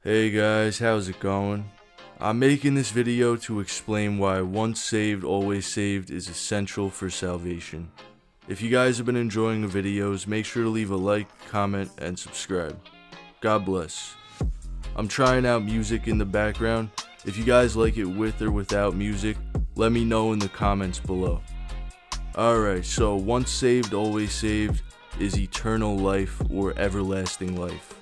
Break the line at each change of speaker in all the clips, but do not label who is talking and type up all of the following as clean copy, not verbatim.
Hey guys, how's it going? I'm making this video to explain why once saved, always saved is essential for salvation. If you guys have been enjoying the videos, make sure to leave a like, comment, and subscribe. God bless. I'm trying out music in the background. If you guys like it with or without music, let me know in the comments below. Alright, so once saved, always saved is eternal life or everlasting life.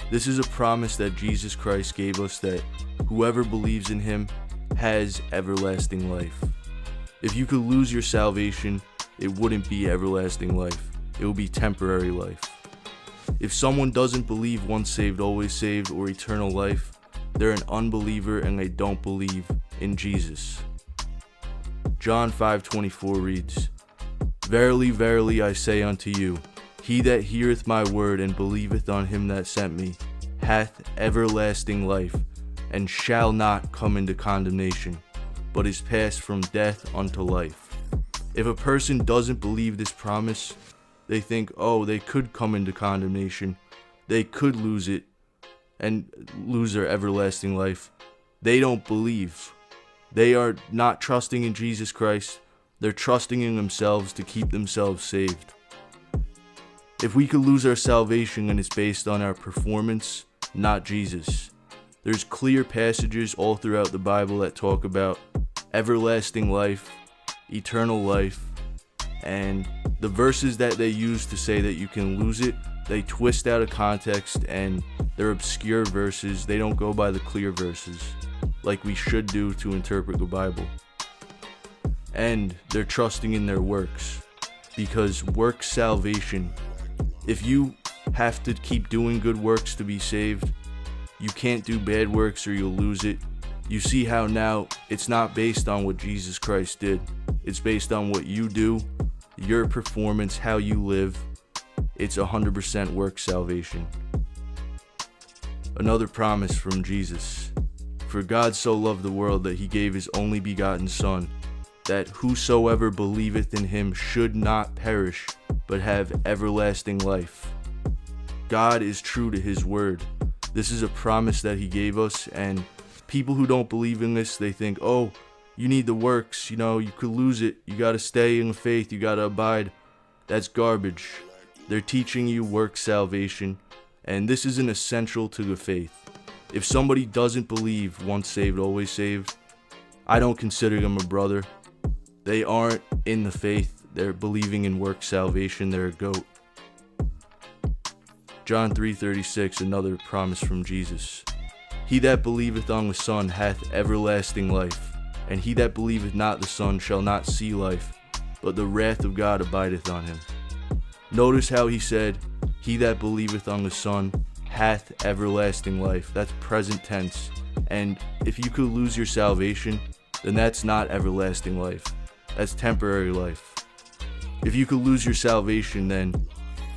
This is a promise that Jesus Christ gave us that whoever believes in him has everlasting life. If you could lose your salvation, it wouldn't be everlasting life. It would be temporary life. If someone doesn't believe once saved, always saved or eternal life, they're an unbeliever and they don't believe in Jesus. John 5:24 reads, "Verily, verily, I say unto you, he that heareth my word and believeth on him that sent me hath everlasting life, and shall not come into condemnation, but is passed from death unto life." If a person doesn't believe this promise, they think, oh, they could come into condemnation, they could lose it and lose their everlasting life. They don't believe. They are not trusting in Jesus Christ. They're trusting in themselves to keep themselves saved. If we could lose our salvation, then it's based on our performance, not Jesus. There's clear passages all throughout the Bible that talk about everlasting life, eternal life, and the verses that they use to say that you can lose it, they twist out of context and they're obscure verses. They don't go by the clear verses like we should do to interpret the Bible. And they're trusting in their works, because works salvation. If you have to keep doing good works to be saved, you can't do bad works or you'll lose it. You see how now it's not based on what Jesus Christ did. It's based on what you do, your performance, how you live. It's 100% work salvation. Another promise from Jesus. "For God so loved the world that he gave his only begotten Son, that whosoever believeth in him should not perish, but have everlasting life." God is true to his word. This is a promise that he gave us, and people who don't believe in this, they think, oh, you need the works, you could lose it, you gotta stay in the faith, you gotta abide. That's garbage. They're teaching you work salvation, and this isn't essential to the faith. If somebody doesn't believe once saved, always saved, I don't consider them a brother. They aren't in the faith. They're believing in work salvation. They're a goat. John 3:36, another promise from Jesus. "He that believeth on the Son hath everlasting life, and he that believeth not the Son shall not see life, but the wrath of God abideth on him." Notice how he said, "He that believeth on the Son hath everlasting life." That's present tense. And if you could lose your salvation, then that's not everlasting life. That's temporary life. If you could lose your salvation, then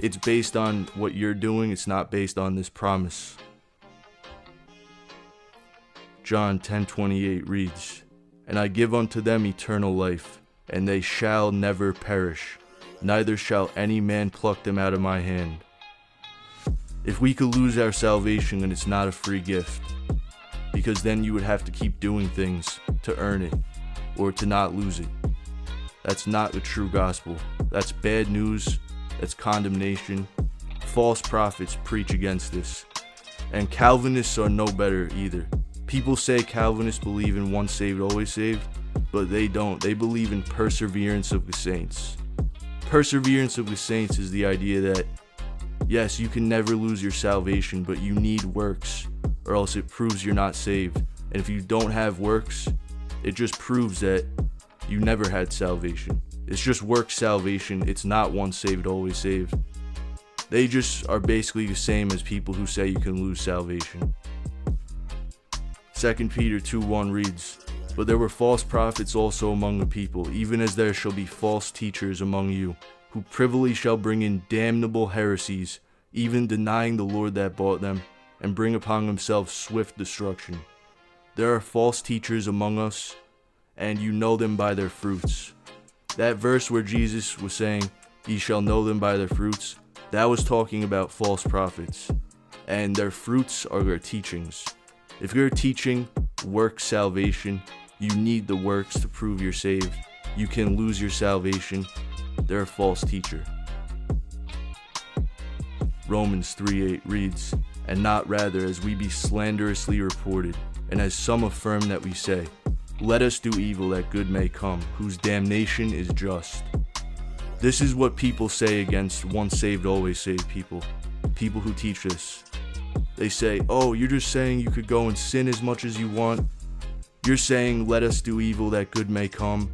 it's based on what you're doing. It's not based on this promise. John 10:28 reads, "And I give unto them eternal life, and they shall never perish, neither shall any man pluck them out of my hand." If we could lose our salvation, then it's not a free gift, because then you would have to keep doing things to earn it, or to not lose it. That's not the true gospel. That's bad news. That's condemnation. False prophets preach against this. And Calvinists are no better either. People say Calvinists believe in once saved, always saved, but they don't. They believe in perseverance of the saints. Perseverance of the saints is the idea that, yes, you can never lose your salvation, but you need works, or else it proves you're not saved. And if you don't have works, it just proves that you never had salvation. It's just work salvation. It's not once saved, always saved. They just are basically the same as people who say you can lose salvation. 2 Peter 2:1 reads, "But there were false prophets also among the people, even as there shall be false teachers among you, who privily shall bring in damnable heresies, even denying the Lord that bought them, and bring upon themselves swift destruction." There are false teachers among us, and you know them by their fruits. That verse where Jesus was saying, "Ye shall know them by their fruits," that was talking about false prophets. and their fruits are their teachings. If you're teaching works salvation, you need the works to prove you're saved. You can lose your salvation. They're a false teacher. Romans 3:8 reads, "And not rather as we be slanderously reported, and as some affirm that we say, let us do evil that good may come, whose damnation is just." This is what people say against once saved, always saved people. People who teach this. They say, oh, you're just saying you could go and sin as much as you want. You're saying, let us do evil that good may come.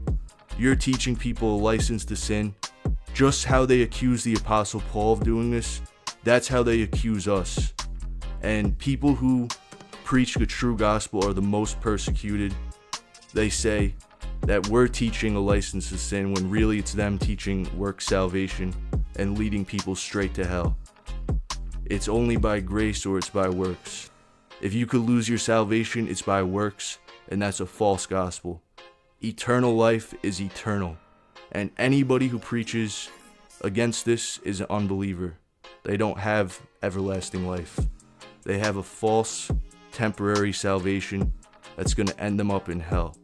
You're teaching people a license to sin. Just how they accuse the Apostle Paul of doing this, that's how they accuse us. And people who preach the true gospel are the most persecuted. They say that we're teaching a license to sin when really it's them teaching work salvation and leading people straight to hell. It's only by grace or it's by works. If you could lose your salvation, it's by works, and that's a false gospel. Eternal life is eternal, and anybody who preaches against this is an unbeliever. They don't have everlasting life. They have a false, temporary salvation that's going to end them up in hell.